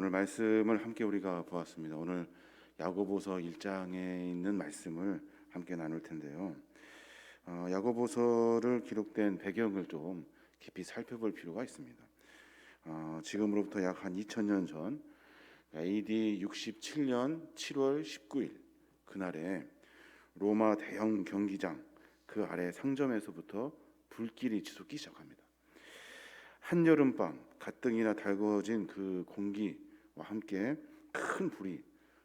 오늘 말씀을 함께 우리가 보았습니다. 오늘 야고보서 1장에 있는 말씀을 함께 나눌 텐데요. 야고보서를 기록된 배경을 좀 깊이 살펴볼 필요가 있습니다. 지금으로부터 약 한 2000년 전 AD 67년 7월 19일 그날에 로마 대형 경기장 그 아래 상점에서부터 불길이 치솟기 시작합니다. 한여름밤 가뜩이나 달궈진 그 공기와 함께 큰 불이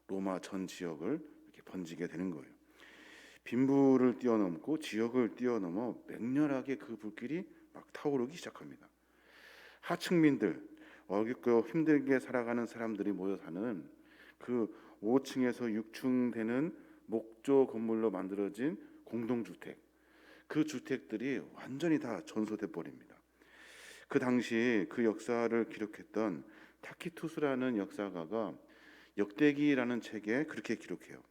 로마 전 지역을 이렇게 번지게 되는 거예요. 빈부를 뛰어넘고 지역을 뛰어넘어 맹렬하게 그 불길이 막 타오르기 시작합니다. 하층민들, 어렵고 힘들게 살아가는 사람들이 모여 사는 그 5층에서 6층 되는 목조 건물로 만들어진 공동주택, 그 주택들이 완전히 다 전소돼 버립니다. 그 당시 그 역사를 기록했던 타키투스라는 역사가가 역대기라는 책에 그렇게 기록해요.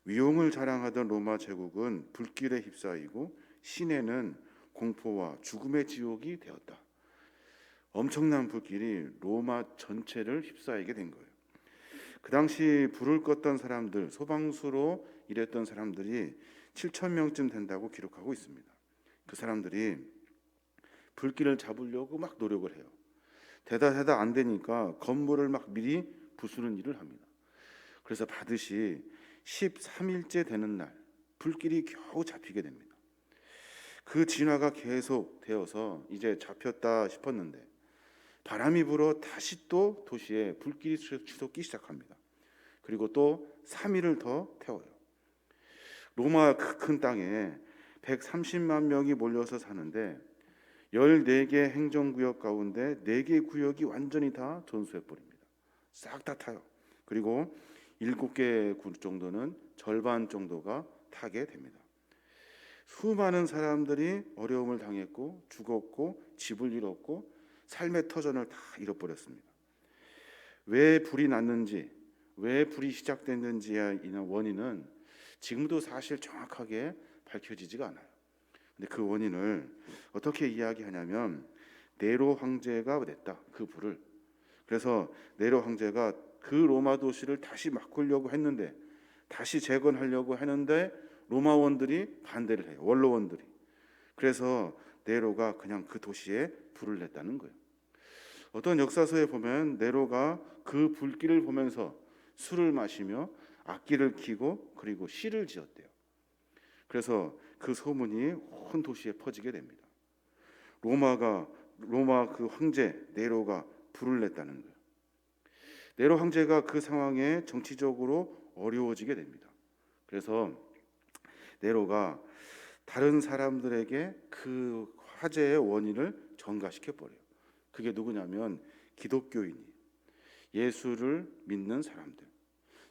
위용을 자랑하던 로마 제국은 불길에 휩싸이고 시내는 공포와 죽음의 지옥이 되었다. 엄청난 불길이 로마 전체를 휩싸이게 된 거예요. 그 당시 불을 껐던 사람들, 소방수로 일했던 사람들이 7,000명쯤 된다고 기록하고 있습니다. 그 사람들이 불길을 잡으려고 막 노력을 해요. 되다 안 되니까 건물을 막 미리 부수는 일을 합니다. 그래서 반드시 13일째 되는 날 불길이 겨우 잡히게 됩니다. 그 진화가 계속 되어서 이제 잡혔다 싶었는데 바람이 불어 다시 또 도시에 불길이 치솟기 시작합니다. 그리고 또 3일을 더 태워요. 로마 그 큰 땅에 130만 명이 몰려서 사는데 14개 행정구역 가운데 4개 구역이 완전히 다 전소해버립니다. 싹 다 타요. 그리고 7개 구 정도는 절반 정도가 타게 됩니다. 수많은 사람들이 어려움을 당했고 죽었고 집을 잃었고 삶의 터전을 다 잃어버렸습니다. 왜 불이 났는지, 왜 불이 시작됐는지의 원인은 지금도 사실 정확하게 밝혀지지가 않아요. 근데 그 원인을 어떻게 이야기하냐면 네로 황제가 냈다, 그 불을. 그래서 네로 황제가 그 로마 도시를 다시 바꾸려고 했는데, 다시 재건하려고 하는데 로마원들이 반대를 해요. 원로원들이. 그래서 네로가 그냥 그 도시에 불을 냈다는 거예요. 어떤 역사서에 보면 네로가 그 불길을 보면서 술을 마시며 악기를 켜고 그리고 시를 지었대요. 그래서 그 소문이 온 도시에 퍼지게 됩니다. 로마 그 황제 네로가 불을 냈다는 거예요. 네로 황제가 그 상황에 정치적으로 어려워지게 됩니다. 그래서 네로가 다른 사람들에게 그 화재의 원인을 전가시켜 버려요. 그게 누구냐면 기독교인이, 예수를 믿는 사람들,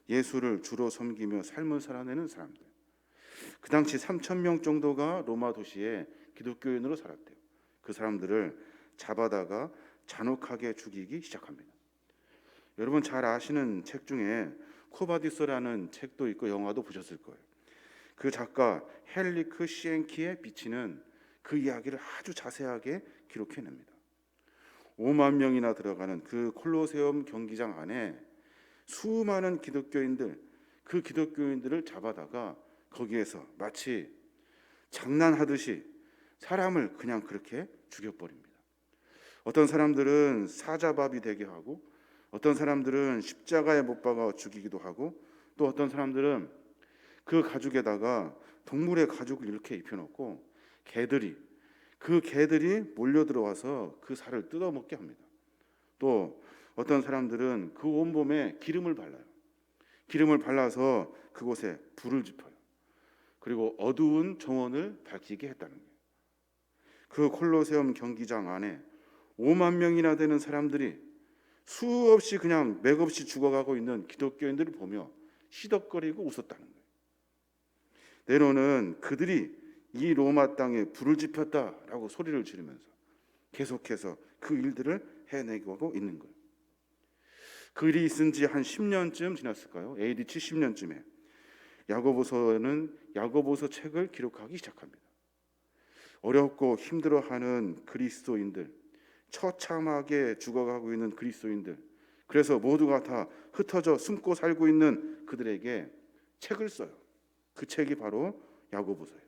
예수를 주로 섬기며 삶을 살아내는 사람들. 그 당시 3,000명 정도가 로마 도시에 기독교인으로 살았대요. 그 사람들을 잡아다가 잔혹하게 죽이기 시작합니다. 여러분 잘 아시는 책 중에 코바디스라는 책도 있고 영화도 보셨을 거예요. 그 작가 헨리크 시엔키에 비치는 그 이야기를 아주 자세하게 기록해냅니다. 5만 명이나 들어가는 그 콜로세움 경기장 안에 수많은 기독교인들, 그 기독교인들을 잡아다가 거기에서 마치 장난하듯이 사람을 그냥 그렇게 죽여버립니다. 어떤 사람들은 사자밥이 되게 하고, 어떤 사람들은 십자가에 못 박아 죽이기도 하고, 또 어떤 사람들은 그 가죽에다가 동물의 가죽을 이렇게 입혀놓고 그 개들이 몰려 들어와서 그 살을 뜯어먹게 합니다. 또 어떤 사람들은 그 온몸에 기름을 발라요. 기름을 발라서 그곳에 불을 지펴요. 그리고 어두운 정원을 밝히게 했다는 거예요. 그 콜로세움 경기장 안에 5만 명이나 되는 사람들이 수없이 그냥 맥없이 죽어가고 있는 기독교인들을 보며 시덕거리고 웃었다는 거예요. 네로는 그들이 이 로마 땅에 불을 지폈다라고 소리를 지르면서 계속해서 그 일들을 해내고 있는 거예요. 그 일이 있은 지 한 10년쯤 지났을까요? AD 70년쯤에 야고보서는 야고보서 책을 기록하기 시작합니다. 어렵고 힘들어하는 그리스도인들, 처참하게 죽어가고 있는 그리스도인들, 그래서 모두가 다 흩어져 숨고 살고 있는 그들에게 책을 써요. 그 책이 바로 야고보서예요.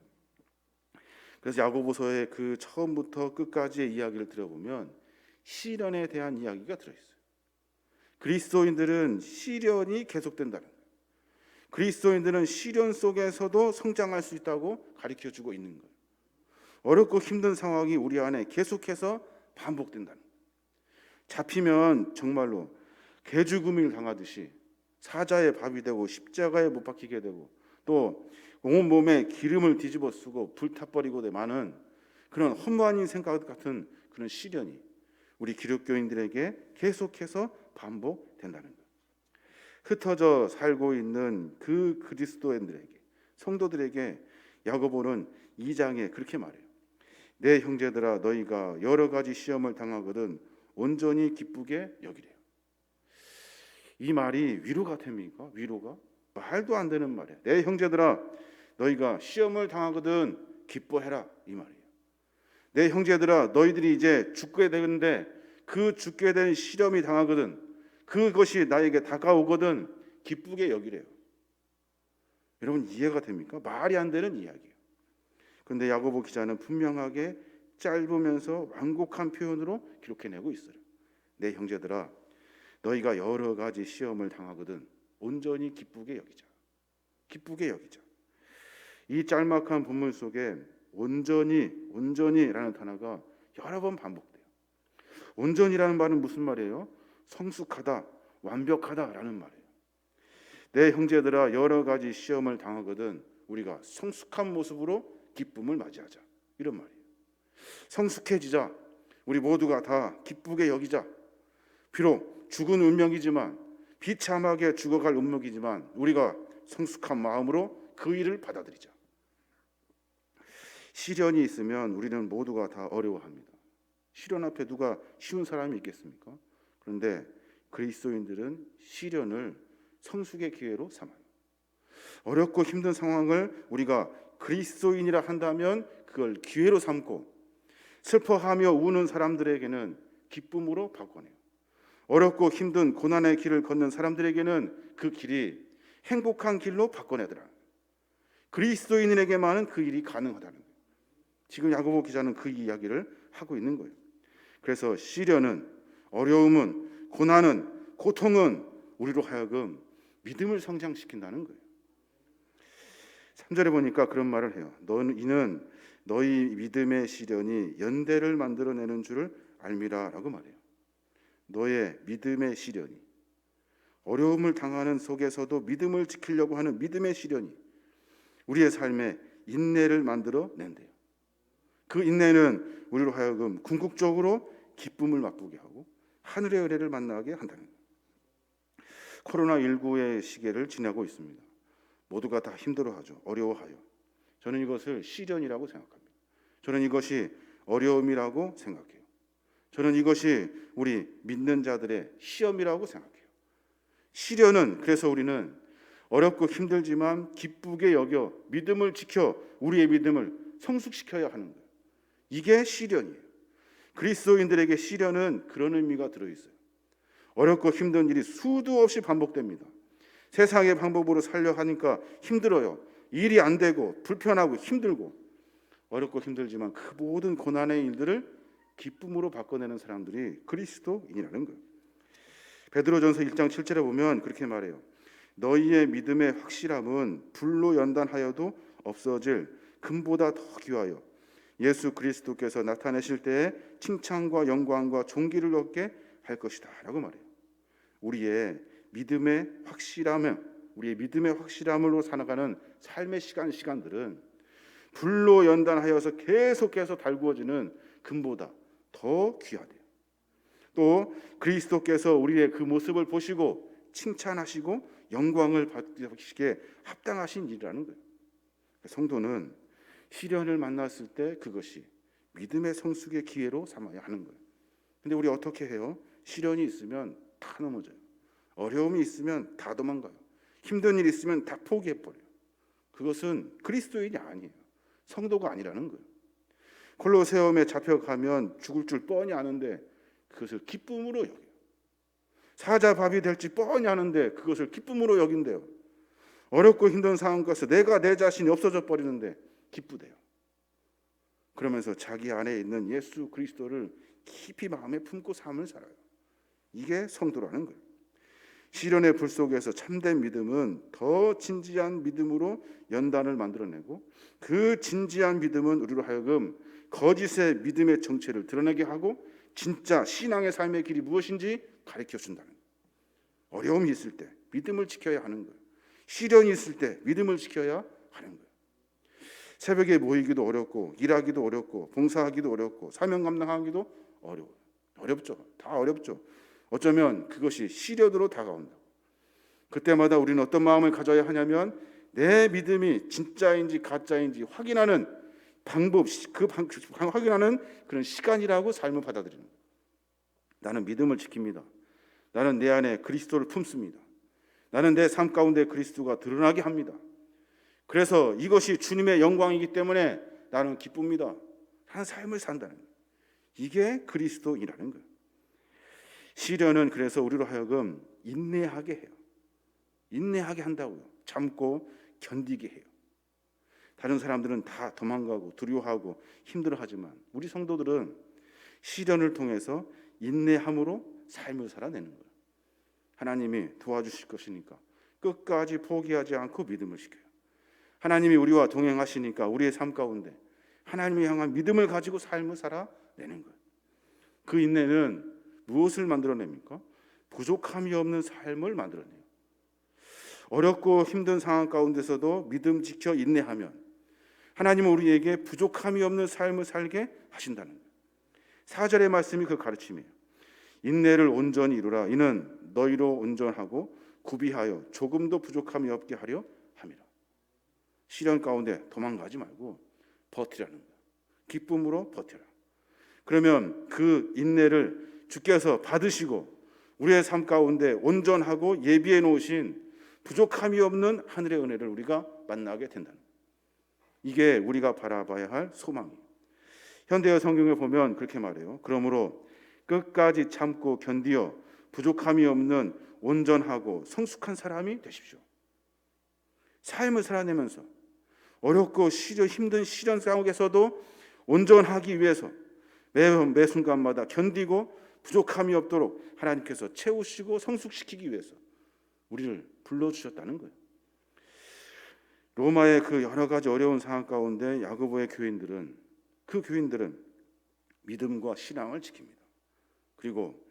그래서 야고보서의 그 처음부터 끝까지의 이야기를 들어보면 시련에 대한 이야기가 들어있어요. 그리스도인들은 시련이 계속된다는 거예요. 그리스도인들은 시련 속에서도 성장할 수 있다고 가르쳐주고 있는 거예요. 어렵고 힘든 상황이 우리 안에 계속해서 반복된다는 거예요. 잡히면 정말로 개죽음을 당하듯이 사자의 밥이 되고 십자가에 못 박히게 되고 또 온몸에 기름을 뒤집어 쓰고 불타버리고 많은 그런 허무한 인생 같은 그런 시련이 우리 기독교인들에게 계속해서 반복된다는 거예요. 흩어져 살고 있는 그 그리스도인들에게, 성도들에게 야고보는 2장에 그렇게 말해요. 내 형제들아 너희가 여러 가지 시험을 당하거든 온전히 기쁘게 여기래요. 이 말이 위로가 됩니까? 위로가? 말도 안 되는 말이에요. 내 형제들아 너희가 시험을 당하거든 기뻐해라, 이 말이에요. 내 형제들아 너희들이 이제 죽게 되는데 그 죽게 된 시험이 당하거든 그것이 나에게 다가오거든 기쁘게 여기래요. 여러분 이해가 됩니까? 말이 안 되는 이야기예요. 그런데 야고보 기자는 분명하게 짧으면서 완곡한 표현으로 기록해내고 있어요. 내 형제들아 너희가 여러 가지 시험을 당하거든 온전히 기쁘게 여기자. 기쁘게 여기자. 이 짤막한 본문 속에 온전히라는 단어가 여러 번 반복돼요. 온전이라는 말은 무슨 말이에요? 성숙하다, 완벽하다라는 말이에요. 내 형제들아 여러 가지 시험을 당하거든 우리가 성숙한 모습으로 기쁨을 맞이하자, 이런 말이에요. 성숙해지자. 우리 모두가 다 기쁘게 여기자. 비록 죽은 운명이지만 비참하게 죽어갈 운명이지만 우리가 성숙한 마음으로 그 일을 받아들이자. 시련이 있으면 우리는 모두가 다 어려워합니다. 시련 앞에 누가 쉬운 사람이 있겠습니까? 그런데 그리스도인들은 시련을 성숙의 기회로 삼아요. 어렵고 힘든 상황을 우리가 그리스도인이라 한다면 그걸 기회로 삼고 슬퍼하며 우는 사람들에게는 기쁨으로 바꿔내요. 어렵고 힘든 고난의 길을 걷는 사람들에게는 그 길이 행복한 길로 바꿔내더라. 그리스도인에게만은 그 일이 가능하다는 거예요. 지금 야고보 기자는 그 이야기를 하고 있는 거예요. 그래서 시련은, 어려움은, 고난은, 고통은 우리로 하여금 믿음을 성장시킨다는 거예요. 3절에 보니까 그런 말을 해요. 이는 너희 믿음의 시련이 연대를 만들어내는 줄을 알미라라고 말해요. 너의 믿음의 시련이, 어려움을 당하는 속에서도 믿음을 지키려고 하는 믿음의 시련이 우리의 삶에 인내를 만들어낸대요. 그 인내는 우리로 하여금 궁극적으로 기쁨을 맛보게 하고 하늘의 은혜를 만나게 한다는 거예요. 코로나19의 시기를 지나고 있습니다. 모두가 다 힘들어하죠. 어려워하여. 저는 이것을 시련이라고 생각합니다. 저는 이것이 어려움이라고 생각해요. 저는 이것이 우리 믿는 자들의 시험이라고 생각해요. 시련은 그래서 우리는 어렵고 힘들지만 기쁘게 여겨 믿음을 지켜 우리의 믿음을 성숙시켜야 하는 거예요. 이게 시련이에요. 그리스도인들에게 시련은 그런 의미가 들어있어요. 어렵고 힘든 일이 수도 없이 반복됩니다. 세상의 방법으로 살려 하니까 힘들어요. 일이 안 되고 불편하고 힘들고 어렵고 힘들지만 그 모든 고난의 일들을 기쁨으로 바꿔내는 사람들이 그리스도인이라는 거예요. 베드로전서 1장 7절에 보면 그렇게 말해요. 너희의 믿음의 확실함은 불로 연단하여도 없어질 금보다 더 귀하여 예수 그리스도께서 나타내실 때에 칭찬과 영광과 존귀를 얻게 할 것이다 라고 말해요. 우리의 믿음의 확실함으로 살아가는 삶의 시간들은 불로 연단하여서 계속해서 달구어지는 금보다 더 귀하대요. 또 그리스도께서 우리의 그 모습을 보시고 칭찬하시고 영광을 받으시기에 합당하신 일이라는 거예요. 성도는 시련을 만났을 때 그것이 믿음의 성숙의 기회로 삼아야 하는 거예요. 근데 우리 어떻게 해요? 시련이 있으면 다 넘어져요. 어려움이 있으면 다 도망가요. 힘든 일이 있으면 다 포기해버려요. 그것은 그리스도인이 아니에요. 성도가 아니라는 거예요. 콜로세움에 잡혀가면 죽을 줄 뻔히 아는데 그것을 기쁨으로 여겨요. 사자밥이 될지 뻔히 아는데 그것을 기쁨으로 여긴대요. 어렵고 힘든 상황 가서 내가 내 자신이 없어져 버리는데 기쁘대요. 그러면서 자기 안에 있는 예수 그리스도를 깊이 마음에 품고 삶을 살아요. 이게 성도라는 거예요. 시련의 불 속에서 참된 믿음은 더 진지한 믿음으로 연단을 만들어내고, 그 진지한 믿음은 우리로 하여금 거짓의 믿음의 정체를 드러내게 하고 진짜 신앙의 삶의 길이 무엇인지 가르쳐 준다는 거예요. 어려움이 있을 때 믿음을 지켜야 하는 거예요. 시련이 있을 때 믿음을 지켜야 하는 거예요. 새벽에 모이기도 어렵고, 일하기도 어렵고, 봉사하기도 어렵고, 사명 감당하기도 어려워요. 어렵죠. 다 어렵죠. 어쩌면 그것이 시련으로 다가온다. 그때마다 우리는 어떤 마음을 가져야 하냐면, 내 믿음이 진짜인지 가짜인지 확인하는 방법, 확인하는 그런 시간이라고 삶을 받아들이는 거예요. 나는 믿음을 지킵니다. 나는 내 안에 그리스도를 품습니다. 나는 내 삶 가운데 그리스도가 드러나게 합니다. 그래서 이것이 주님의 영광이기 때문에 나는 기쁩니다. 하는 삶을 산다는 거예요. 이게 그리스도이라는 거예요. 시련은 그래서 우리로 하여금 인내하게 해요. 인내하게 한다고요. 참고 견디게 해요. 다른 사람들은 다 도망가고 두려워하고 힘들어하지만 우리 성도들은 시련을 통해서 인내함으로 삶을 살아내는 거예요. 하나님이 도와주실 것이니까 끝까지 포기하지 않고 믿음을 지켜요. 하나님이 우리와 동행하시니까 우리의 삶 가운데 하나님을 향한 믿음을 가지고 삶을 살아내는 거예요. 그 인내는 무엇을 만들어냅니까? 부족함이 없는 삶을 만들어내요. 어렵고 힘든 상황 가운데서도 믿음 지켜 인내하면 하나님은 우리에게 부족함이 없는 삶을 살게 하신다는 거예요. 4절의 말씀이 그 가르침이에요. 인내를 온전히 이루라. 이는 너희로 온전하고 구비하여 조금도 부족함이 없게 하려 함이라. 시련 가운데 도망가지 말고 버티라는 거예요. 기쁨으로 버텨라. 그러면 그 인내를 주께서 받으시고 우리의 삶 가운데 온전하고 예비해 놓으신 부족함이 없는 하늘의 은혜를 우리가 만나게 된다는 거예요. 이게 우리가 바라봐야 할 소망이에요. 현대어 성경에 보면 그렇게 말해요. 그러므로 끝까지 참고 견디어 부족함이 없는 온전하고 성숙한 사람이 되십시오. 삶을 살아내면서 어렵고 힘든 시련 속에서도 온전하기 위해서 매 순간마다 견디고 부족함이 없도록 하나님께서 채우시고 성숙시키기 위해서 우리를 불러주셨다는 거예요. 로마의 그 여러 가지 어려운 상황 가운데 야고보의 교인들은 믿음과 신앙을 지킵니다. 그리고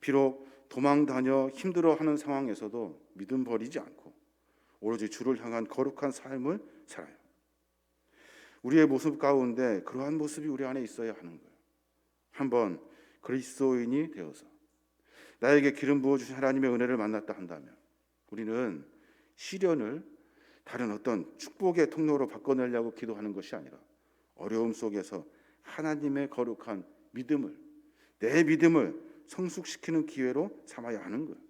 비록 도망 다녀 힘들어하는 상황에서도 믿음 버리지 않고 오로지 주를 향한 거룩한 삶을 살아요. 우리의 모습 가운데 그러한 모습이 우리 안에 있어야 하는 거예요. 한번 그리스도인이 되어서 나에게 기름 부어주신 하나님의 은혜를 만났다 한다면 우리는 시련을 다른 어떤 축복의 통로로 바꿔내려고 기도하는 것이 아니라 어려움 속에서 하나님의 거룩한 믿음을, 내 믿음을 성숙시키는 기회로 삼아야 하는 거예요.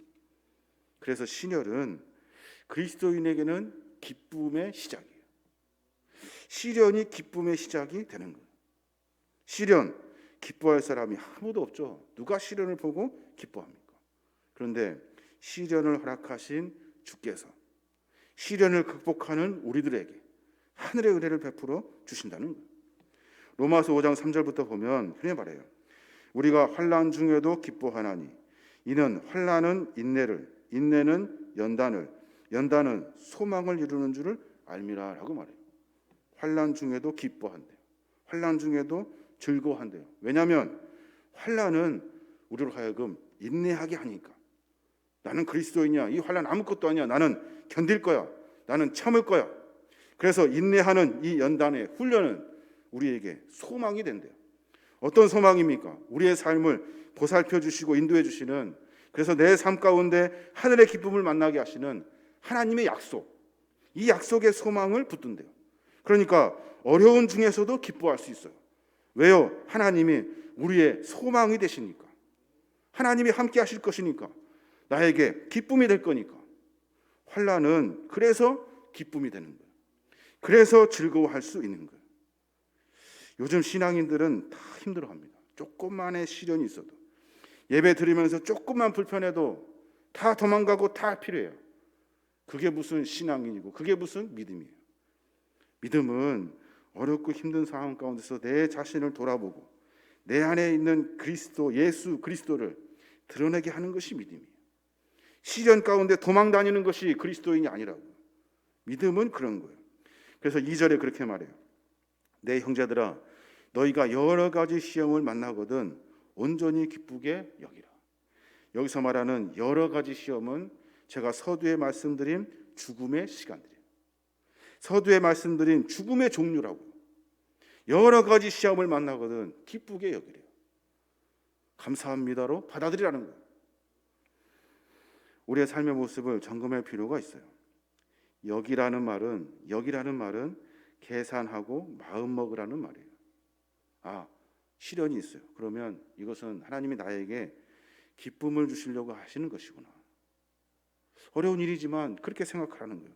그래서 시련은 그리스도인에게는 기쁨의 시작이에요. 시련이 기쁨의 시작이 되는 거예요. 시련, 기뻐할 사람이 아무도 없죠. 누가 시련을 보고 기뻐합니까? 그런데 시련을 허락하신 주께서 시련을 극복하는 우리들에게 하늘의 은혜를 베풀어 주신다는 거예요. 로마서 5장 3절부터 보면 이렇게 말해요. 우리가 환난 중에도 기뻐하나니 이는 환난은 인내를, 인내는 연단을, 연단은 소망을 이루는 줄을 알미라 라고 말해요. 환난 중에도 기뻐한대요. 환난 중에도 즐거워한대요. 왜냐하면 환난은 우리로 하여금 인내하게 하니까. 나는 그리스도인이야. 이 환난 아무것도 아니야. 나는 견딜 거야. 나는 참을 거야. 그래서 인내하는 이 연단의 훈련은 우리에게 소망이 된대요. 어떤 소망입니까? 우리의 삶을 보살펴 주시고 인도해 주시는, 그래서 내 삶 가운데 하늘의 기쁨을 만나게 하시는 하나님의 약속, 이 약속의 소망을 붙든대요. 그러니까 어려운 중에서도 기뻐할 수 있어요. 왜요? 하나님이 우리의 소망이 되시니까. 하나님이 함께 하실 것이니까. 나에게 기쁨이 될 거니까. 환난은 그래서 기쁨이 되는 거예요. 그래서 즐거워할 수 있는 거예요. 요즘 신앙인들은 다 힘들어합니다. 조금만의 시련이 있어도, 예배 드리면서 조금만 불편해도 다 도망가고 다 필요해요. 그게 무슨 신앙인이고 그게 무슨 믿음이에요. 믿음은 어렵고 힘든 상황 가운데서 내 자신을 돌아보고 내 안에 있는 그리스도, 예수 그리스도를 드러내게 하는 것이 믿음이에요. 시련 가운데 도망 다니는 것이 그리스도인이 아니라고. 믿음은 그런 거예요. 그래서 2절에 그렇게 말해요. 내 형제들아, 너희가 여러 가지 시험을 만나거든 온전히 기쁘게 여기라. 여기서 말하는 여러 가지 시험은 제가 서두에 말씀드린 죽음의 시간들이에요. 서두에 말씀드린 죽음의 종류라고. 여러 가지 시험을 만나거든 기쁘게 여기래요. 감사합니다로 받아들이라는 거예요. 우리의 삶의 모습을 점검할 필요가 있어요. 여기라는 말은 계산하고 마음 먹으라는 말이에요. 시련이 있어요. 그러면 이것은 하나님이 나에게 기쁨을 주시려고 하시는 것이구나. 어려운 일이지만 그렇게 생각하라는 거예요.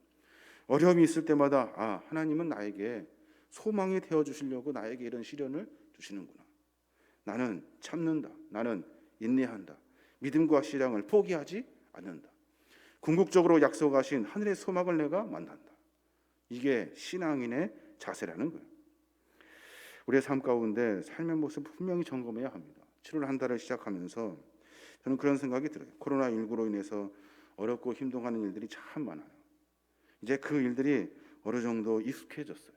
어려움이 있을 때마다 하나님은 나에게 소망이 되어 주시려고 나에게 이런 시련을 주시는구나. 나는 참는다. 나는 인내한다. 믿음과 신앙을 포기하지 않는다. 궁극적으로 약속하신 하늘의 소망을 내가 만난다. 이게 신앙인의 자세라는 거예요. 우리의 삶 가운데 삶의 모습 분명히 점검해야 합니다. 7월 한 달을 시작하면서 저는 그런 생각이 들어요. 코로나19로 인해서 어렵고 힘들어하는 일들이 참 많아요. 이제 그 일들이 어느 정도 익숙해졌어요.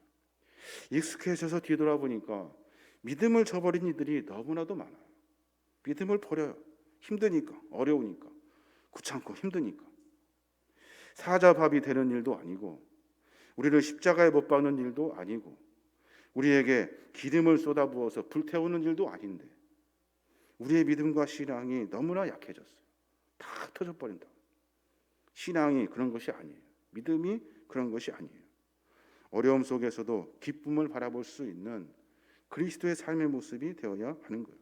익숙해져서 뒤돌아보니까 믿음을 저버린 이들이 너무나도 많아요. 믿음을 버려요. 힘드니까, 어려우니까, 귀찮고 힘드니까. 사자밥이 되는 일도 아니고 우리를 십자가에 못 박는 일도 아니고 우리에게 기름을 쏟아부어서 불태우는 일도 아닌데 우리의 믿음과 신앙이 너무나 약해졌어요. 다 터져버린다. 신앙이 그런 것이 아니에요. 믿음이 그런 것이 아니에요. 어려움 속에서도 기쁨을 바라볼 수 있는 그리스도의 삶의 모습이 되어야 하는 거예요.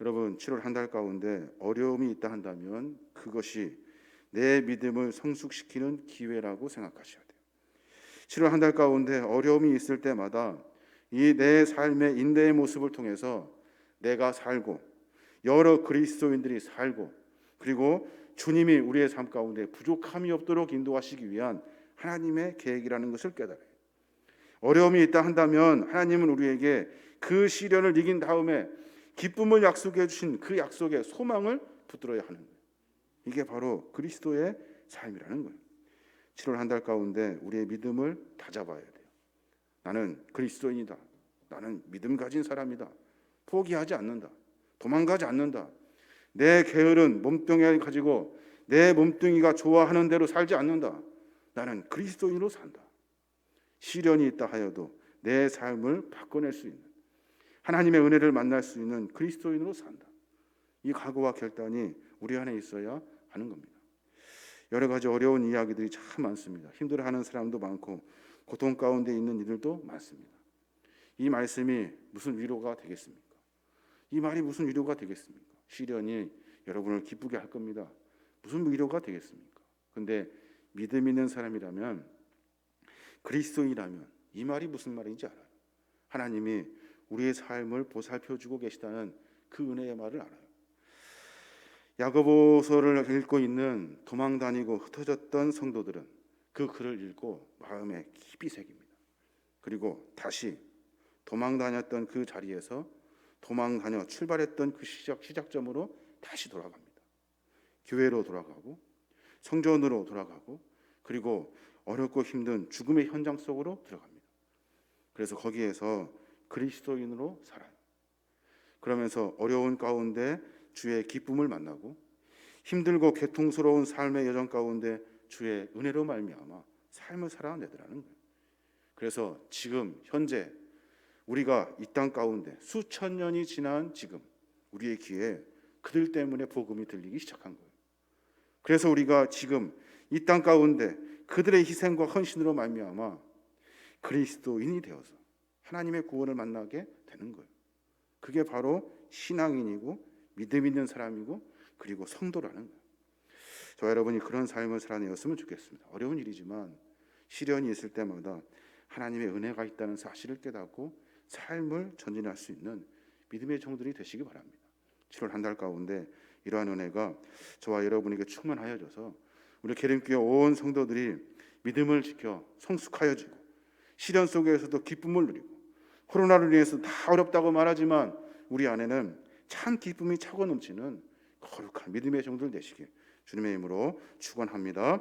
여러분, 7월 한 달 가운데 어려움이 있다 한다면 그것이 내 믿음을 성숙시키는 기회라고 생각하셔야 돼요. 7월 한 달 가운데 어려움이 있을 때마다 이 내 삶의 인내의 모습을 통해서 내가 살고 여러 그리스도인들이 살고 그리고 주님이 우리의 삶 가운데 부족함이 없도록 인도하시기 위한 하나님의 계획이라는 것을 깨달아요. 어려움이 있다 한다면 하나님은 우리에게 그 시련을 이긴 다음에 기쁨을 약속해 주신 그 약속의 소망을 붙들어야 하는 거예요. 이게 바로 그리스도의 삶이라는 거예요. 7월 한 달 가운데 우리의 믿음을 다잡아야 돼요. 나는 그리스도인이다. 나는 믿음 가진 사람이다. 포기하지 않는다. 도망가지 않는다. 내 게으른 몸뚱이를 가지고 내 몸뚱이가 좋아하는 대로 살지 않는다. 나는 그리스도인으로 산다. 시련이 있다 하여도 내 삶을 바꿔낼 수 있는 하나님의 은혜를 만날 수 있는 그리스도인으로 산다. 이 각오와 결단이 우리 안에 있어야 하는 겁니다. 여러 가지 어려운 이야기들이 참 많습니다. 힘들어하는 사람도 많고 고통 가운데 있는 이들도 많습니다. 이 말씀이 무슨 위로가 되겠습니까? 이 말이 무슨 위로가 되겠습니까? 시련이 여러분을 기쁘게 할 겁니다. 무슨 위로가 되겠습니까? 근데 믿음 있는 사람이라면 그리스도인이라면 이 말이 무슨 말인지 알아요. 하나님이 우리의 삶을 보살펴주고 계시다는 그 은혜의 말을 알아요. 야고보서를 읽고 있는 도망다니고 흩어졌던 성도들은 그 글을 읽고 마음에 깊이 새깁니다. 그리고 다시 도망다녔던 그 자리에서 도망다녀 출발했던 그 시작점으로 다시 돌아갑니다. 교회로 돌아가고 성전으로 돌아가고 그리고 어렵고 힘든 죽음의 현장 속으로 들어갑니다. 그래서 거기에서 그리스도인으로 살아요. 그러면서 어려운 가운데 주의 기쁨을 만나고 힘들고 고통스러운 삶의 여정 가운데 주의 은혜로 말미암아 삶을 살아내더라는 거예요. 그래서 지금 현재 우리가 이 땅 가운데 수천 년이 지난 지금 우리의 귀에 그들 때문에 복음이 들리기 시작한 거예요. 그래서 우리가 지금 이 땅 가운데 그들의 희생과 헌신으로 말미암아 그리스도인이 되어서 하나님의 구원을 만나게 되는 거예요. 그게 바로 신앙인이고 믿음 있는 사람이고 그리고 성도라는 거예요. 저와 여러분이 그런 삶을 살아내었으면 좋겠습니다. 어려운 일이지만 시련이 있을 때마다 하나님의 은혜가 있다는 사실을 깨닫고 삶을 전진할 수 있는 믿음의 종들이 되시기 바랍니다. 7월 한 달 가운데 이러한 은혜가 저와 여러분에게 충만하여져서 우리 계림교회 온 성도들이 믿음을 지켜 성숙하여지고 시련 속에서도 기쁨을 누리고 코로나를 위해서 다 어렵다고 말하지만 우리 안에는 참 기쁨이 차고 넘치는 거룩한 믿음의 종들 되시길 주님의 이름으로 축원합니다.